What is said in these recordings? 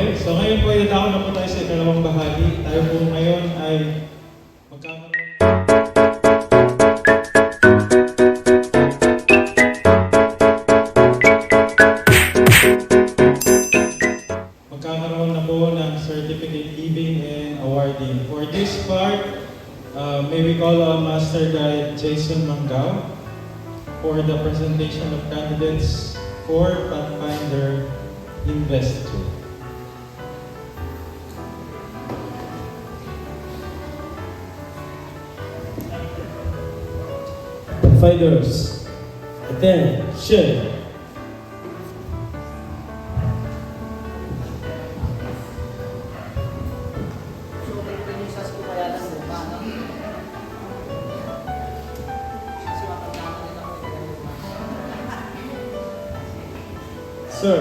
Okay, so ngayon po idadako na po tayo sa ikalawang bahagi. Tayo po ngayon ay magkakaroon na po ng certificate giving and awarding. For this part, may we call on Master Guide Jason Mangao for the presentation of candidates for Pathfinder Investor. Pathfinders, attention. Sir,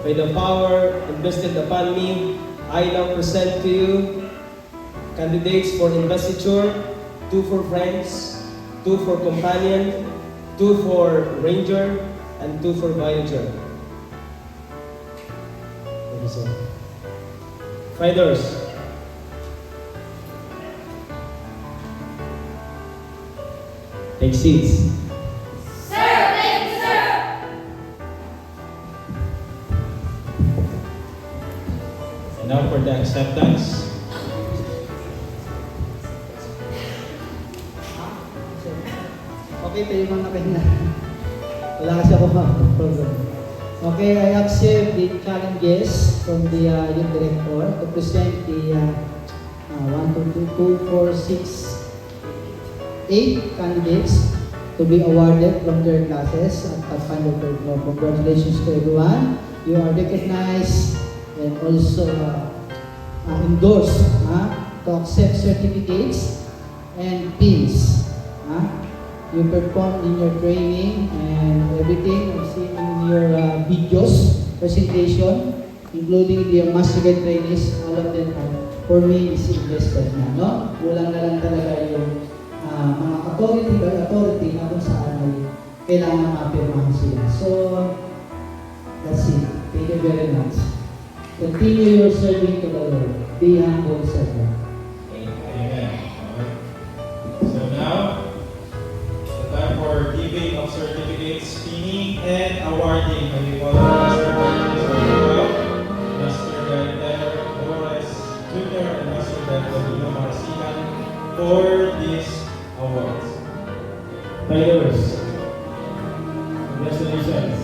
by the power invested upon me, I now present to you candidates for investiture, 2 for friends, 2 for companion, 2 for ranger, and 2 for voyager. Thank you, sir. Fighters, take seats. And now for the acceptance. Okay, tayo mga kahinga. Wala kasi ako problem. Okay, I accept the challenges from the youth director to present the 1, 2, 3, 4, 6, 8 candidates to be awarded from their classes at Pathfinder Curriculum. Congratulations to everyone. You are recognized and also endorsed to accept certificates and pins. You perform in your training and everything I've seen in your videos, presentation, including the master guide trainees, all of them for me is invested na, no? Kulang na lang talaga yung mga authority by authority na kung saan ay kailangan mapirmahan sila. So, that's it. Thank you very much. Continue your serving to the Lord. Be humble servant. Amen. Okay. So now, the time for giving of certificates, pinning, and awarding. May we call on Master Guide Master Guide Taylor Flores Jr. and Master Guide Rodrigo Marasigan for these awards. Fighters, congratulations.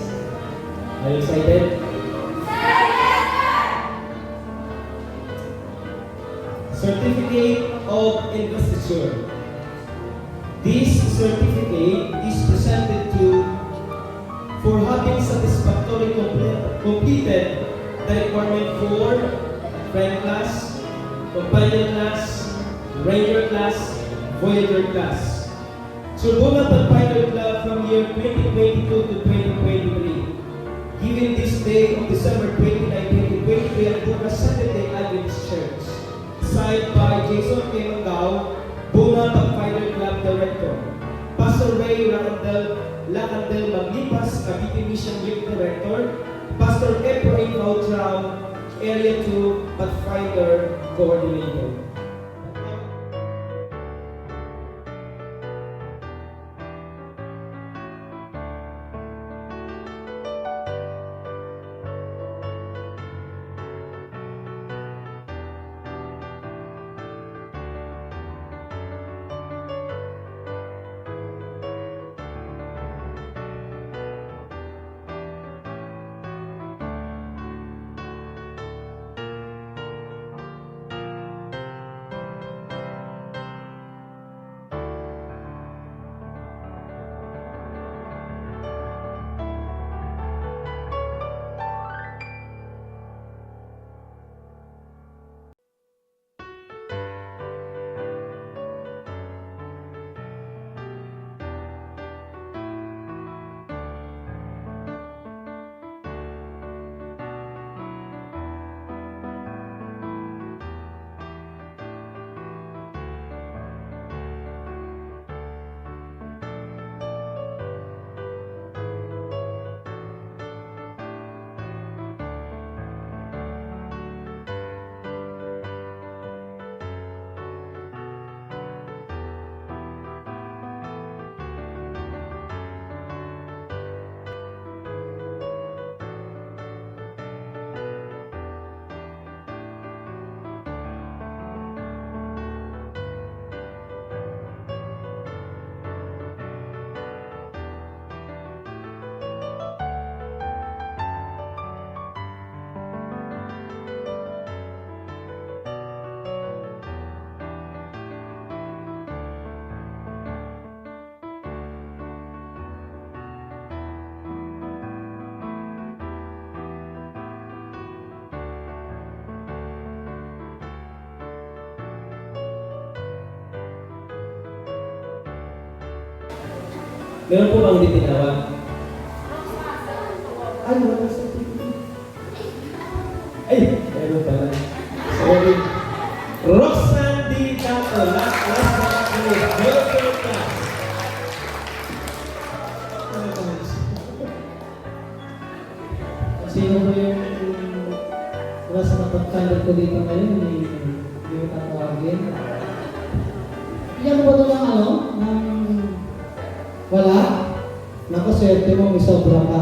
Are you excited? Certificate of Investiture. This certificate is presented to for having satisfactorily completed the requirement for friend class, companion class, ranger class, voyager class. Surbona Pathfinder Club from year 2022 to 2023. Given this day of December 29, 2023 at Bukas Saturday Adventist Church. Signed by Jason K. Mangao, Bunga Pathfinder Club Director. Pastor Ray Lacandel Maglipas, Cavite Mission Youth Director. Pastor Efrain Bautrao, Area 2 Pathfinder Coordinator. Meron po bang hindi tinawag? Ay, wala sa TV. Ay, meron pala. Sorry. Roxanne D. Tato, last na beautiful class. Sino ba yung mas napagkandal ko dito ngayon? Hindi mo tatawagin. Iyan mo ba ito ng ano? Wala? Naku, swerte mo, may sobra ka.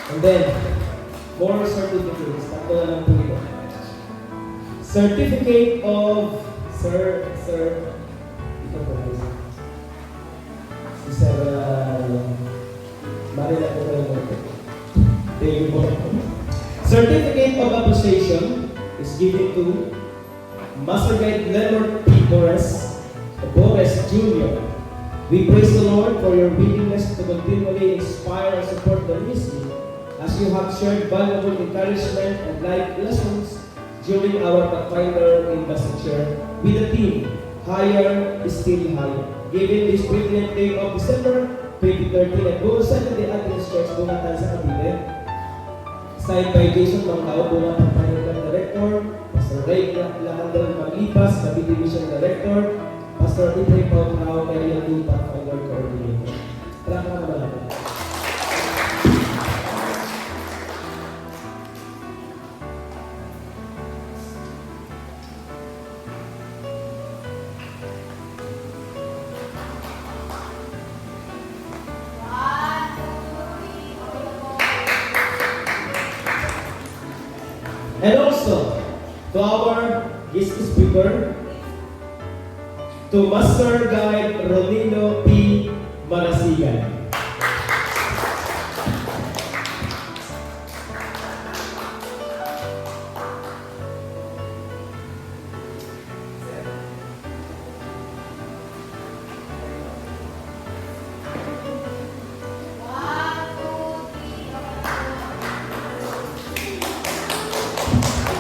And then, more certificates. Tatlo na lang po ito. Certificate of ito po guys. Si Sir Marila po kayo mo. Thank you po. Certificate of Appreciation is given to Master Guide Leonard P. Bores Jr. We praise the Lord for your willingness to continually inspire and support the ministry as you have shared valuable encouragement and life lessons during our Pathfinder Investiture with the team, Higher is Still Higher. Given this brilliant day of December 2013 at Buong Saturday Adventist Church, Bungatan sa Cavite, signed by Jason Mangkao, Bunga Pathfinder Director, Pastor Ray Lacandel Maglipas, Cavite Division Director, Pastor Ibrahim Pautao, Area 2 Pathfinder Coordinator. Tara ka naman ako. And also, to our guest speaker, to Master Guide Ronino P. Marasigan.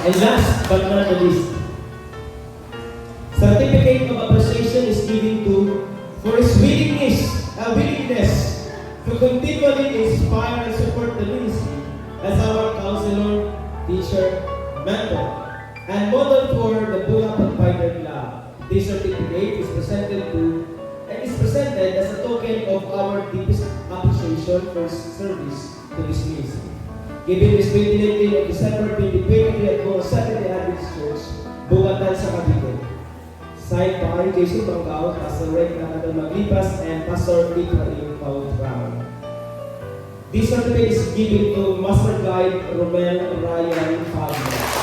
And last but not the least, certificate of appreciation is given to for his willingness to continually inspire and support the ministry as our counselor, teacher, mentor, and model for the Bunga Pathfinder Club. This certificate is presented as a token of our deepest appreciation for his service to this ministry. Given this 2019 of December 2023 at Buong Saturday Adventist Church, Bungatan sa Cavite. Signed by Jason Mangkao, Pastor Ray Lacandel Maglipas, and Pastor Ibrahim Pautao. This certificate is given to Master Guide Romel Ryan Fabio.